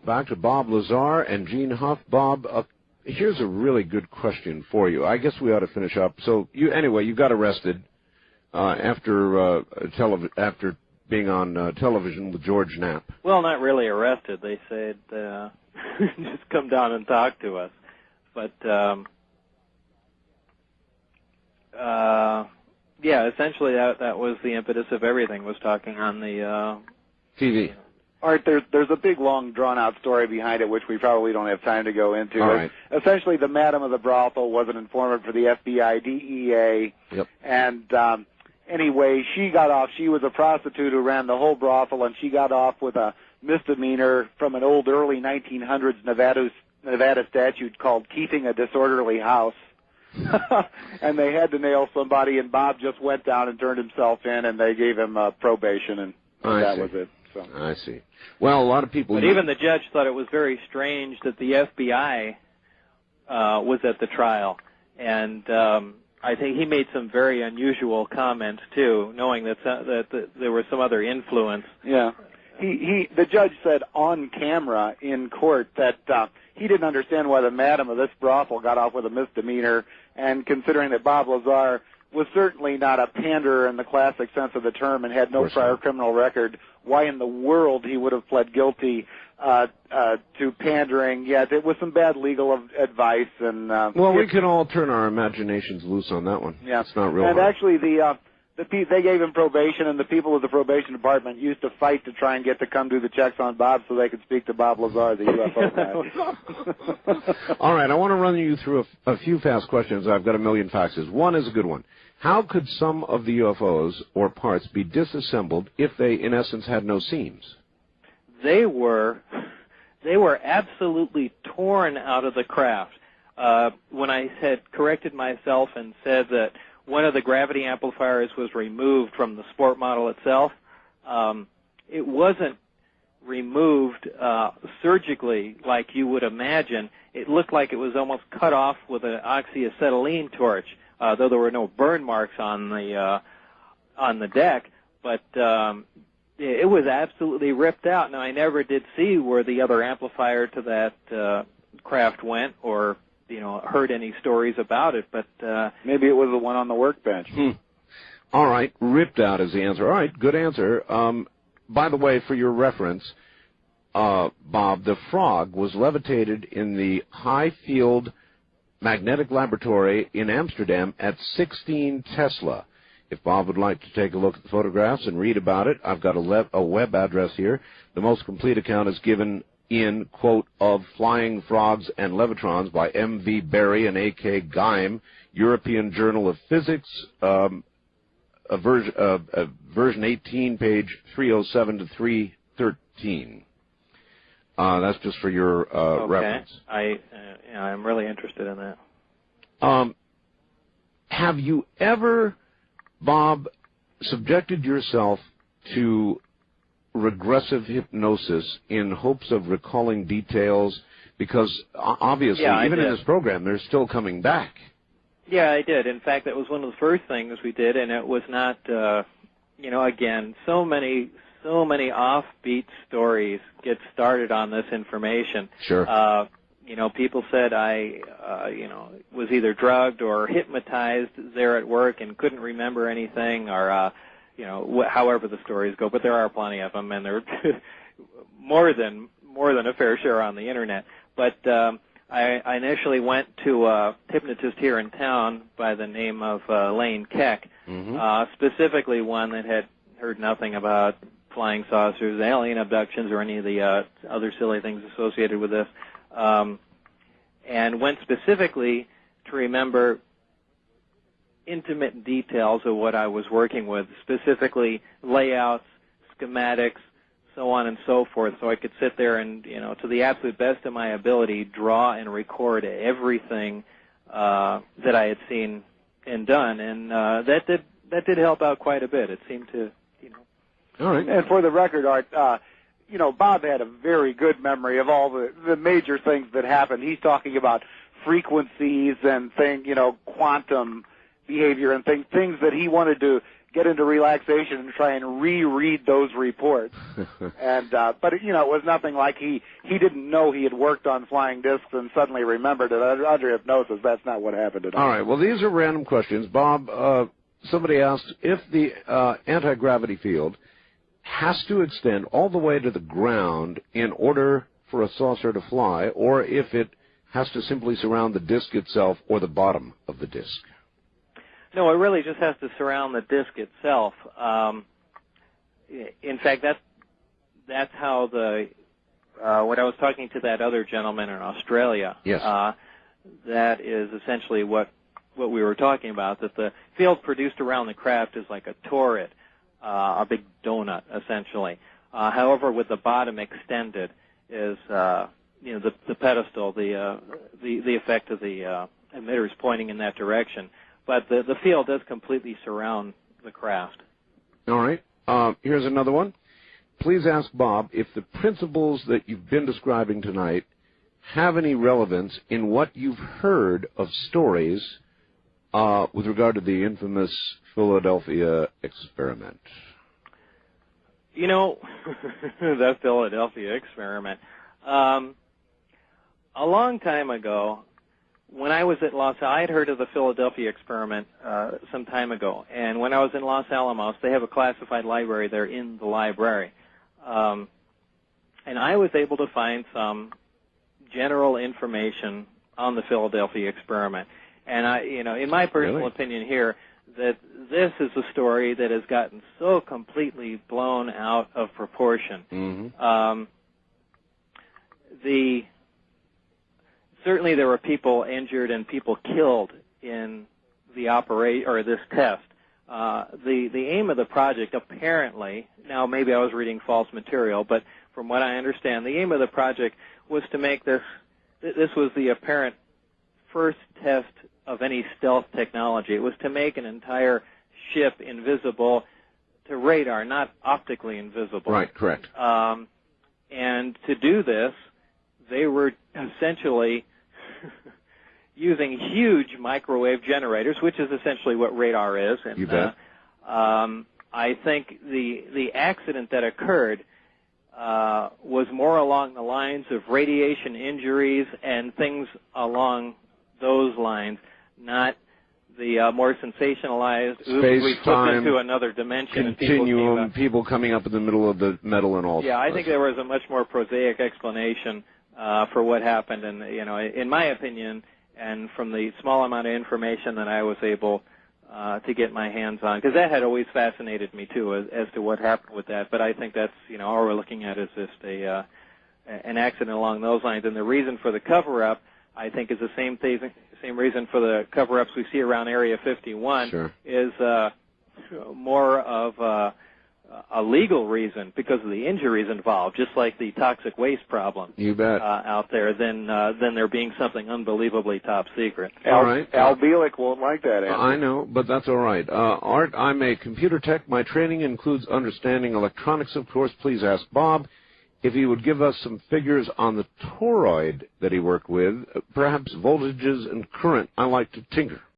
back to Bob Lazar and Gene Huff. Bob, here's a really good question for you. I guess we ought to finish up. So, you got arrested after being on television with George Knapp. Well, not really arrested. They said, just come down and talk to us. But, yeah, essentially that was the impetus of everything, was talking on the TV. Art, there's a big, long, drawn-out story behind it, which we probably don't have time to go into. All right. Essentially, the madam of the brothel was an informant for the FBI, DEA, yep. And anyway, she got off. She was a prostitute who ran the whole brothel, and she got off with a misdemeanor from an old early 1900s Nevada statute called keeping a disorderly house. And they had to nail somebody, and Bob just went down and turned himself in, and they gave him probation, and that was it. So. I see. Well, a lot of people... But even the judge thought it was very strange that the FBI was at the trial, and I think he made some very unusual comments, too, knowing that there was some other influence. Yeah. The judge said on camera in court that he didn't understand why the madam of this brothel got off with a misdemeanor, and considering that Bob Lazar was certainly not a panderer in the classic sense of the term and had no prior criminal record, why in the world he would have pled guilty to pandering, yet it was some bad legal advice. And well, we can all turn our imaginations loose on that one. Yeah. It's not real And hard. actually, they gave him probation, and the people of the probation department used to fight to try and get to come do the checks on Bob so they could speak to Bob Lazar, the UFO guy. All right, I want to run you through a few fast questions. I've got a million faxes. One is a good one. How could some of the UFOs or parts be disassembled if they, in essence, had no seams? They were absolutely torn out of the craft. When I had corrected myself and said that one of the gravity amplifiers was removed from the sport model itself, it wasn't removed surgically like you would imagine. It looked like it was almost cut off with an oxyacetylene torch, though there were no burn marks on the deck. But it was absolutely ripped out. Now, I never did see where the other amplifier to that craft went, or heard any stories about it, but maybe it was the one on the workbench. All right, ripped out is the answer. All right, good answer. By the way, for your reference, Bob, the frog was levitated in the High Field Magnetic Laboratory in Amsterdam at 16 Tesla. If Bob would like to take a look at the photographs and read about it, I've got a web address here. The most complete account is given in, quote, of Flying Frogs and Levitrons by M.V. Berry and A.K. Geim, European Journal of Physics, version 18, page 307 to 313. That's just for your reference. I'm really interested in that. Have you ever, Bob, subjected yourself to regressive hypnosis in hopes of recalling details? Because obviously, even in this program, they're still coming back. Yeah, I did. In fact, that was one of the first things we did, and it was not, again, so many offbeat stories get started on this information. Sure. People said I, was either drugged or hypnotized there at work and couldn't remember anything, or, however the stories go. But there are plenty of them, and they're more than a fair share on the internet. But I initially went to a hypnotist here in town by the name of Lane Keck, specifically one that had heard nothing about flying saucers, alien abductions, or any of the other silly things associated with this. And went specifically to remember intimate details of what I was working with, specifically layouts, schematics, so on and so forth, so I could sit there and, to the absolute best of my ability, draw and record everything that I had seen and done. And that did help out quite a bit. It seemed to, All right. And for the record, Art, Bob had a very good memory of all the major things that happened. He's talking about frequencies and quantum behavior and things that he wanted to get into relaxation and try and reread those reports. And but it was nothing like he didn't know he had worked on flying discs and suddenly remembered it under hypnosis. That's not what happened at all. All right. Well, these are random questions, Bob. Somebody asked if the anti-gravity field has to extend all the way to the ground in order for a saucer to fly, or if it has to simply surround the disk itself or the bottom of the disk. No, it really just has to surround the disk itself. In fact, that's how when I was talking to that other gentleman in Australia, yes. That is essentially what we were talking about, that the field produced around the craft is like a torrid, a big donut, essentially. However, with the bottom extended is, the pedestal, the effect of the emitters pointing in that direction. But the field does completely surround the craft. All right. Here's another one. Please ask Bob if the principles that you've been describing tonight have any relevance in what you've heard of stories with regard to the infamous Philadelphia experiment. The Philadelphia experiment. A long time ago, when I was at I had heard of the Philadelphia experiment some time ago, and when I was in Los Alamos, they have a classified library there in the library, and I was able to find some general information on the Philadelphia experiment. And in my personal opinion here, that this is a story that has gotten so completely blown out of proportion. Mm-hmm. Certainly there were people injured and people killed in the this test. The aim of the project apparently, now maybe I was reading false material, but from what I understand, the aim of the project was to make this was the apparent first test of any stealth technology. It was to make an entire ship invisible to radar, not optically invisible. Right, correct. And to do this, they were essentially using huge microwave generators, which is essentially what radar is. And, you bet. I think the accident that occurred was more along the lines of radiation injuries and things along those lines, not the more sensationalized we flipped into another dimension continuum, and people coming up in the middle of the metal and all. Yeah, I think there was a much more prosaic explanation for what happened, and in my opinion, and from the small amount of information that I was able to get my hands on, because that had always fascinated me too, as to what happened with that. But I think that's all we're looking at is just an accident along those lines, and the reason for the cover-up, I think, is the same reason for the cover-ups we see around Area 51. Sure. Is more of a legal reason because of the injuries involved, just like the toxic waste problem. You bet. Out there, than there being something unbelievably top secret. All right. Al Bielek won't like that answer. I know, but that's all right. Art, I'm a computer tech. My training includes understanding electronics, of course. Please ask Bob if he would give us some figures on the toroid that he worked with, perhaps voltages and current. I like to tinker.